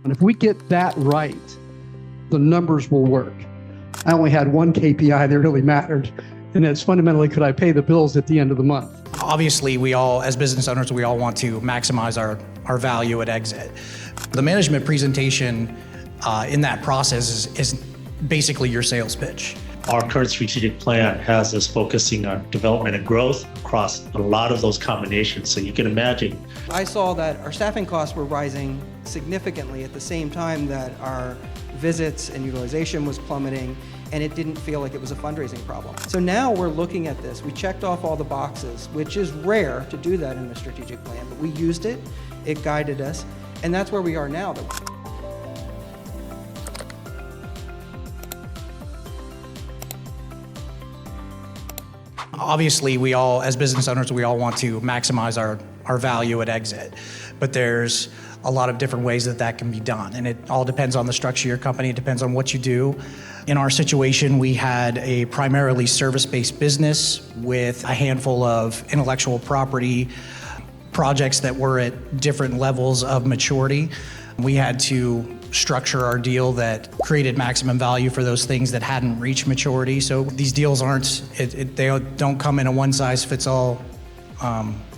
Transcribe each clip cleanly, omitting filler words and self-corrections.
And if we get that right, the numbers will work. I only had one KPI that really mattered, and it's fundamentally, could I pay the bills at the end of the month? Obviously, we all, as business owners, we all want to maximize our value at exit. The management presentation in that process is basically your sales pitch. Our current strategic plan has us focusing on development and growth across a lot of those combinations. So you can imagine. I saw that our staffing costs were rising significantly at the same time that our visits and utilization was plummeting, and it didn't feel like it was a fundraising problem. So now we're looking at this. We checked off all the boxes, which is rare to do that in a strategic plan, but we used it, it guided us, and that's where we are now. Obviously, we all, as business owners, we all want to maximize our value at exit, but there's a lot of different ways that can be done, and it all depends on the structure of your company. It depends on what you do. In our situation, we had a primarily service-based business with a handful of intellectual property projects that were at different levels of maturity. We had to structure our deal that created maximum value for those things that hadn't reached maturity. So these deals they don't come in a one-size-fits-all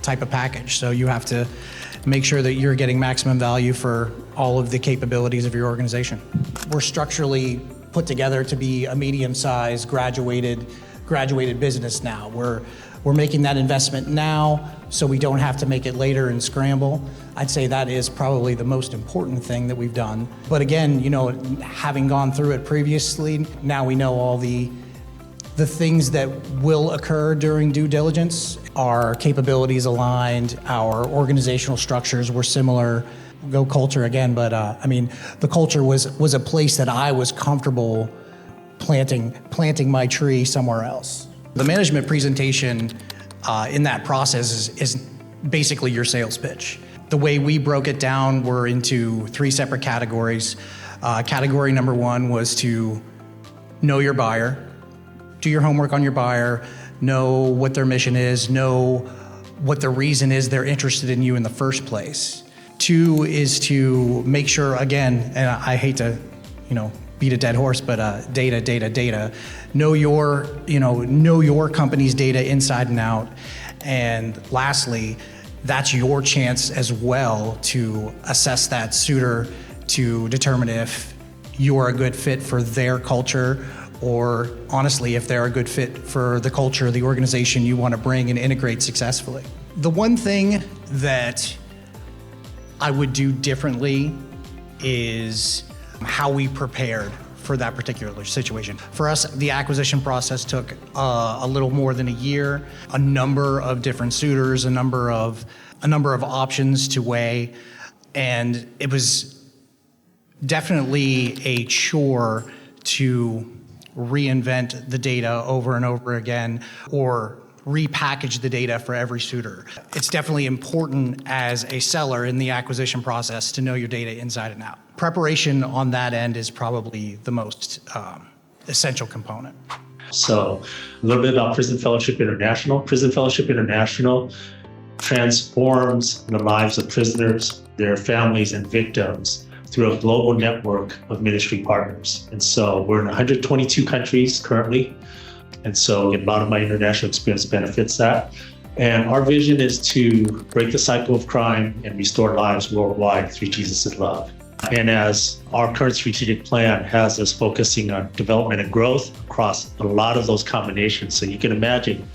type of package. So you have to make sure that you're getting maximum value for all of the capabilities of your organization. We're structurally put together to be a medium-sized graduated business now. We're making that investment now so we don't have to make it later and scramble. I'd say that is probably the most important thing that we've done. But again, having gone through it previously, now we know all the things that will occur during due diligence. Our capabilities aligned, our organizational structures were similar. Go culture again, but the culture was a place that I was comfortable planting my tree somewhere else. The management presentation in that process is basically your sales pitch. The way we broke it down, we're into 3 separate categories. Category number 1 was to know your buyer, do your homework on your buyer, know what their mission is, know what the reason is they're interested in you in the first place. 2 is to make sure, again, and I hate to, beat a dead horse, but data. Know your company's data inside and out. And lastly, that's your chance as well to assess that suitor to determine if you're a good fit for their culture, or honestly, if they're a good fit for the culture of the organization you want to bring and integrate successfully. The one thing that I would do differently is how we prepared for that particular situation. For us, the acquisition process took a little more than a year, a number of different suitors, a number of options to weigh, and it was definitely a chore to reinvent the data over and over again, or repackage the data for every suitor. It's definitely important as a seller in the acquisition process to know your data inside and out. Preparation on that end is probably the most essential component. So a little bit about Prison Fellowship International. Prison Fellowship International transforms the lives of prisoners, their families, and victims through a global network of ministry partners. And so we're in 122 countries currently. And so a lot of my international experience benefits that. And our vision is to break the cycle of crime and restore lives worldwide through Jesus' love. And as our current strategic plan has us focusing on development and growth across a lot of those combinations. So you can imagine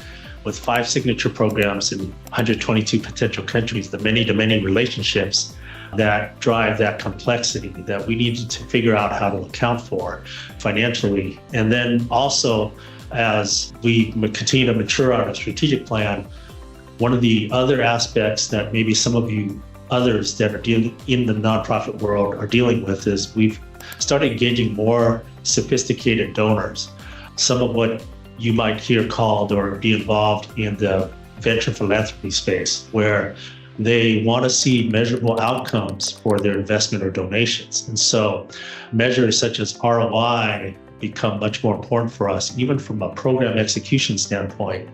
with 5 signature programs in 122 potential countries, the many-to-many relationships that drive that complexity that we need to figure out how to account for financially. And then also, as we continue to mature our strategic plan, one of the other aspects that maybe some of you others that are dealing in the nonprofit world are dealing with is we've started engaging more sophisticated donors. Some of what you might hear called or be involved in the venture philanthropy space, where they want to see measurable outcomes for their investment or donations. And so measures such as ROI become much more important for us, even from a program execution standpoint.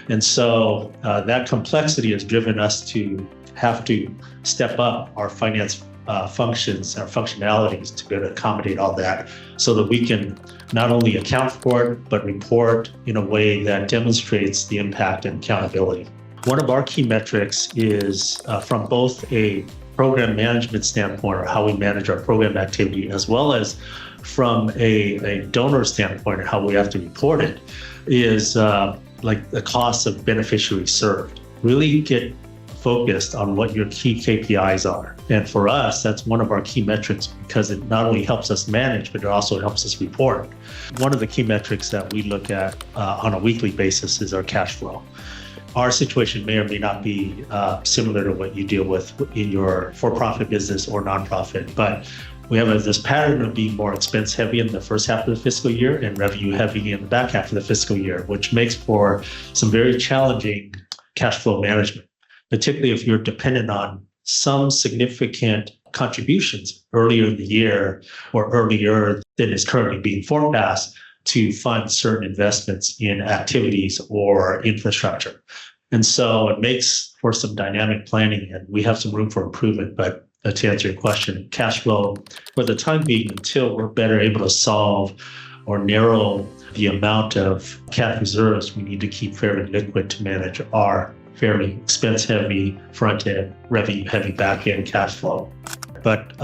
And so that complexity has driven us to have to step up our finance functions or functionalities to be able to accommodate all that so that we can not only account for it, but report in a way that demonstrates the impact and accountability. One of our key metrics is from both a program management standpoint, or how we manage our program activity, as well as from a donor standpoint, or how we have to report it, is like the cost of beneficiaries served. Really get focused on what your key KPIs are. And for us, that's one of our key metrics because it not only helps us manage, but it also helps us report. One of the key metrics that we look at on a weekly basis is our cash flow. Our situation may or may not be similar to what you deal with in your for-profit business or nonprofit, but we have this pattern of being more expense heavy in the first half of the fiscal year and revenue heavy in the back half of the fiscal year, which makes for some very challenging cash flow management, particularly if you're dependent on some significant contributions earlier in the year or earlier than is currently being forecast to fund certain investments in activities or infrastructure. And so it makes for some dynamic planning, and we have some room for improvement. But to answer your question, cash flow for the time being, until we're better able to solve or narrow the amount of cash reserves we need to keep fairly liquid to manage our fairly expense-heavy front-end, revenue-heavy back-end cash flow. But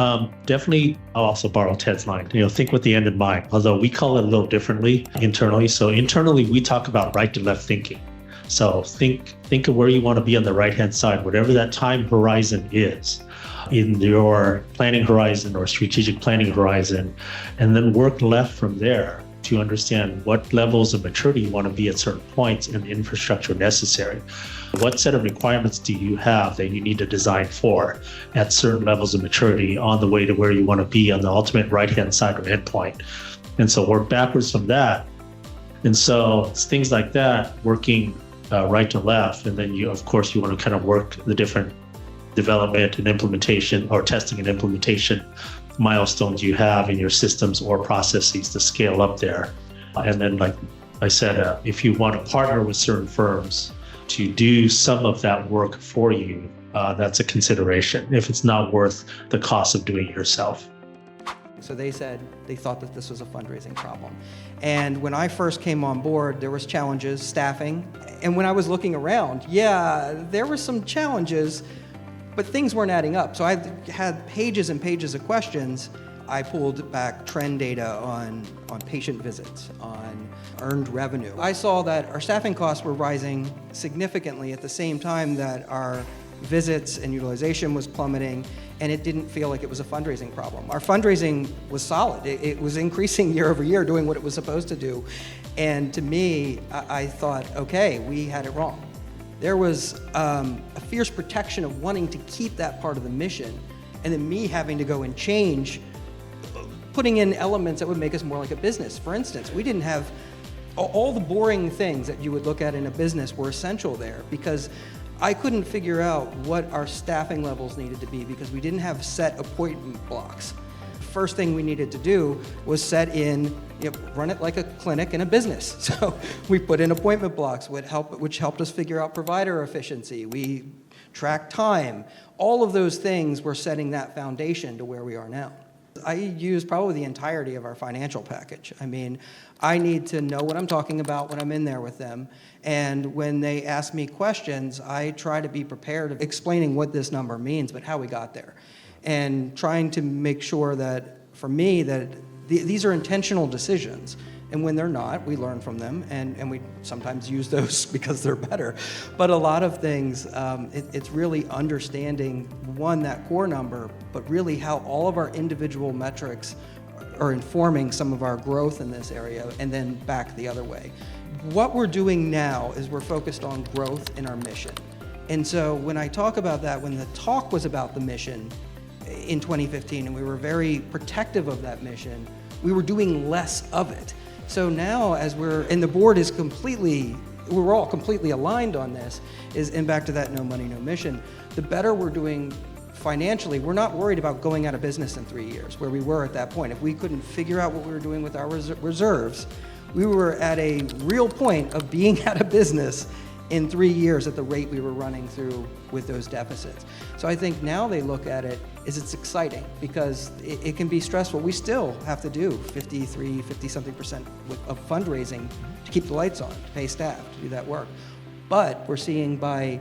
definitely, I'll also borrow Ted's line, think with the end in mind, although we call it a little differently internally. So internally, we talk about right to left thinking. So think of where you want to be on the right-hand side, whatever that time horizon is in your planning horizon or strategic planning horizon, and then work left from there to understand what levels of maturity you want to be at certain points and the infrastructure necessary. What set of requirements do you have that you need to design for at certain levels of maturity on the way to where you want to be on the ultimate right-hand side or endpoint? And so work backwards from that. And so it's things like that, working right to left. And then you want to kind of work the different development and implementation or testing and implementation milestones you have in your systems or processes to scale up there. And then, like I said, if you want to partner with certain firms to do some of that work for you, that's a consideration if it's not worth the cost of doing it yourself. So they said they thought that this was a fundraising problem. And when I first came on board, there was challenges, staffing. And when I was looking around, there were some challenges, but things weren't adding up. So I had pages and pages of questions. I pulled back trend data on patient visits, on earned revenue. I saw that our staffing costs were rising significantly at the same time that our visits and utilization was plummeting, and it didn't feel like it was a fundraising problem. Our fundraising was solid. It was increasing year over year, doing what it was supposed to do. And to me, I thought, okay, we had it wrong. There was a fierce protection of wanting to keep that part of the mission, and then me having to go and change, putting in elements that would make us more like a business. For instance, we didn't have all the boring things that you would look at in a business were essential there, because I couldn't figure out what our staffing levels needed to be because we didn't have set appointment blocks. First thing we needed to do was set in, run it like a clinic in a business. So we put in appointment blocks, which helped us figure out provider efficiency. We tracked time. All of those things were setting that foundation to where we are now. I use probably the entirety of our financial package. I mean, I need to know what I'm talking about when I'm in there with them. And when they ask me questions, I try to be prepared of explaining what this number means, but how we got there. And trying to make sure that, for me, that these are intentional decisions. And when they're not, we learn from them, and we sometimes use those because they're better. But a lot of things, it's really understanding, one, that core number, but really how all of our individual metrics are informing some of our growth in this area, and then back the other way. What we're doing now is we're focused on growth in our mission. And so when I talk about that, when the talk was about the mission in 2015, and we were very protective of that mission, we were doing less of it. So now, and the board is we're all completely aligned on this, and back to that no money, no mission, the better we're doing financially, we're not worried about going out of business in 3 years, where we were at that point. If we couldn't figure out what we were doing with our reserves, we were at a real point of being out of business in 3 years at the rate we were running through with those deficits. So I think now they look at it is it's exciting because it can be stressful. We still have to do 50-something% of fundraising to keep the lights on, to pay staff to do that work. But we're seeing by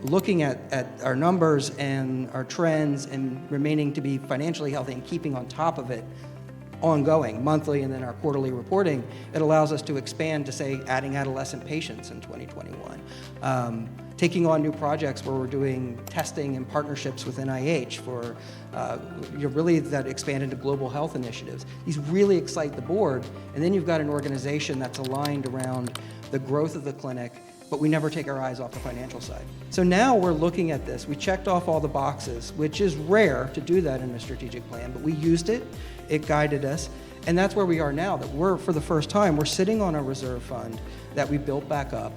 looking at our numbers and our trends and remaining to be financially healthy and keeping on top of it ongoing, monthly, and then our quarterly reporting, it allows us to expand to, say, adding adolescent patients in 2021. Taking on new projects where we're doing testing and partnerships with NIH for really that expand into global health initiatives. These really excite the board, and then you've got an organization that's aligned around the growth of the clinic, but we never take our eyes off the financial side. So now we're looking at this. We checked off all the boxes, which is rare to do that in a strategic plan, but we used it, it guided us, and that's where we are now, that we're, for the first time, we're sitting on a reserve fund that we built back up,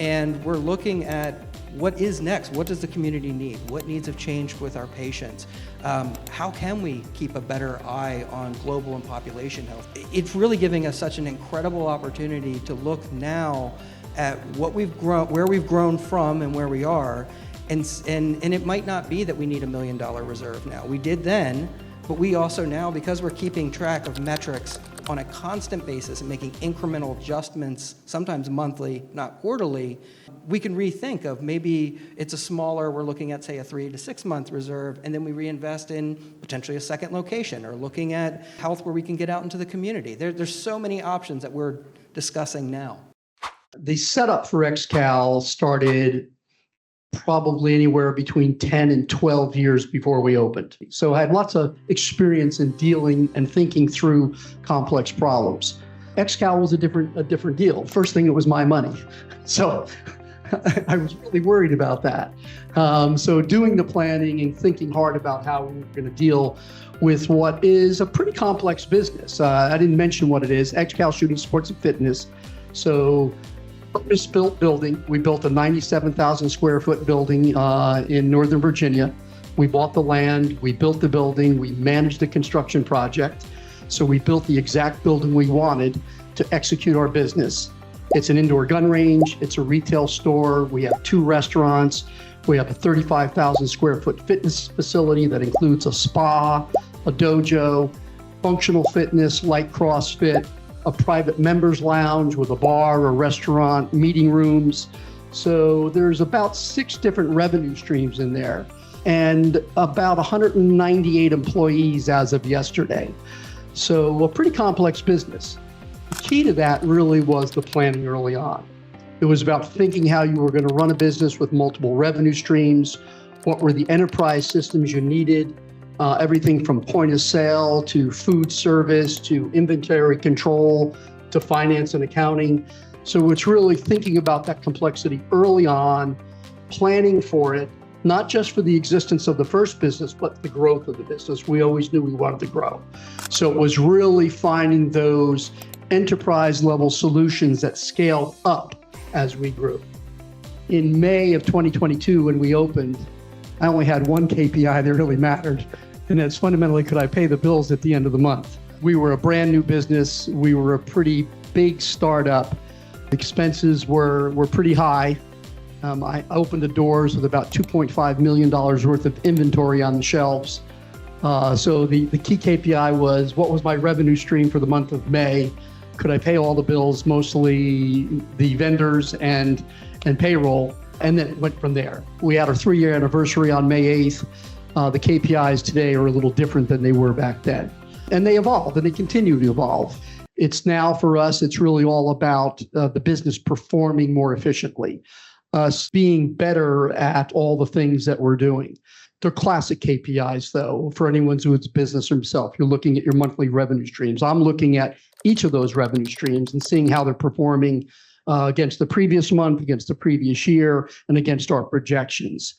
and we're looking at what is next? What does the community need? What needs have changed with our patients? How can we keep a better eye on global and population health? It's really giving us such an incredible opportunity to look now at what we've grown, where we've grown from and where we are, and it might not be that we need $1 million reserve now. We did then, but we also now, because we're keeping track of metrics on a constant basis and making incremental adjustments, sometimes monthly, not quarterly, we can rethink of maybe it's a smaller, we're looking at, say, a 3 to 6 month reserve, and then we reinvest in potentially a second location, or looking at health where we can get out into the community. There's so many options that we're discussing now. The setup for XCAL started probably anywhere between 10 and 12 years before we opened. So I had lots of experience in dealing and thinking through complex problems. XCAL was a different deal. First thing, it was my money. So I was really worried about that. So doing the planning and thinking hard about how we were going to deal with what is a pretty complex business. I didn't mention what it is, XCAL Shooting Sports and Fitness. So purpose-built building. We built a 97,000 square foot building in Northern Virginia. We bought the land, we built the building, we managed the construction project. So we built the exact building we wanted to execute our business. It's an indoor gun range, it's a retail store, we have 2 restaurants, we have a 35,000 square foot fitness facility that includes a spa, a dojo, functional fitness, light CrossFit, a private members lounge with a bar, a restaurant, meeting rooms. So there's about 6 different revenue streams in there and about 198 employees as of yesterday. So a pretty complex business. The key to that really was the planning early on. It was about thinking how you were going to run a business with multiple revenue streams, what were the enterprise systems you needed, everything from point of sale to food service to inventory control to finance and accounting. So it's really thinking about that complexity early on, planning for it, not just for the existence of the first business, but the growth of the business. We always knew we wanted to grow. So it was really finding those enterprise level solutions that scaled up as we grew. In May of 2022, when we opened, I only had one KPI that really mattered, and that's fundamentally, could I pay the bills at the end of the month? We were a brand new business. We were a pretty big startup. Expenses were pretty high. I opened the doors with about $2.5 million worth of inventory on the shelves. So the key KPI was, what was my revenue stream for the month of May? Could I pay all the bills, mostly the vendors and payroll? And then it went from there. We had our 3-year anniversary on May 8th. The KPIs today are a little different than they were back then. And they evolved, and they continue to evolve. It's now, for us, it's really all about the business performing more efficiently, us being better at all the things that we're doing. They're classic KPIs, though, for anyone who's a business himself. You're looking at your monthly revenue streams. I'm looking at each of those revenue streams and seeing how they're performing against the previous month, against the previous year, and against our projections.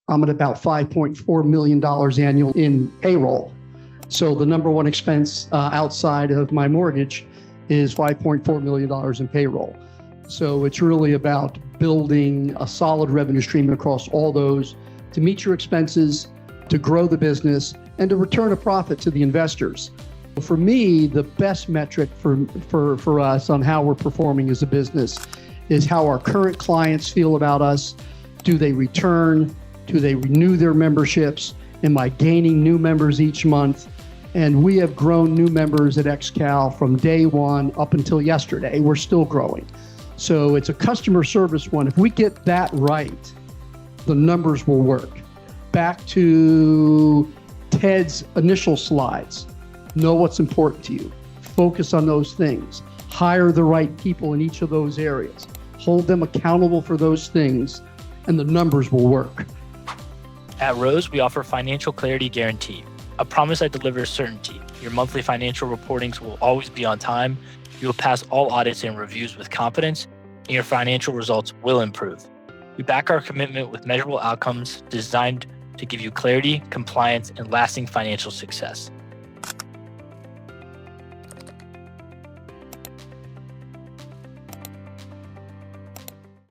I'm at about $5.4 million annual in payroll. So the number one expense outside of my mortgage is $5.4 million in payroll. So it's really about building a solid revenue stream across all those to meet your expenses, to grow the business, and to return a profit to the investors. For me, the best metric for us on how we're performing as a business is how our current clients feel about us. Do they return? Do they renew their memberships? Am I gaining new members each month? And we have grown new members at XCAL from day one up until yesterday. We're still growing. So it's a customer service one. If we get that right, the numbers will work. Back to Ted's initial slides. Know what's important to you. Focus on those things. Hire the right people in each of those areas. Hold them accountable for those things, and the numbers will work. At Rose, we offer Financial Clarity Guarantee, a promise that delivers certainty. Your monthly financial reportings will always be on time. You will pass all audits and reviews with confidence, and your financial results will improve. We back our commitment with measurable outcomes designed to give you clarity, compliance, and lasting financial success.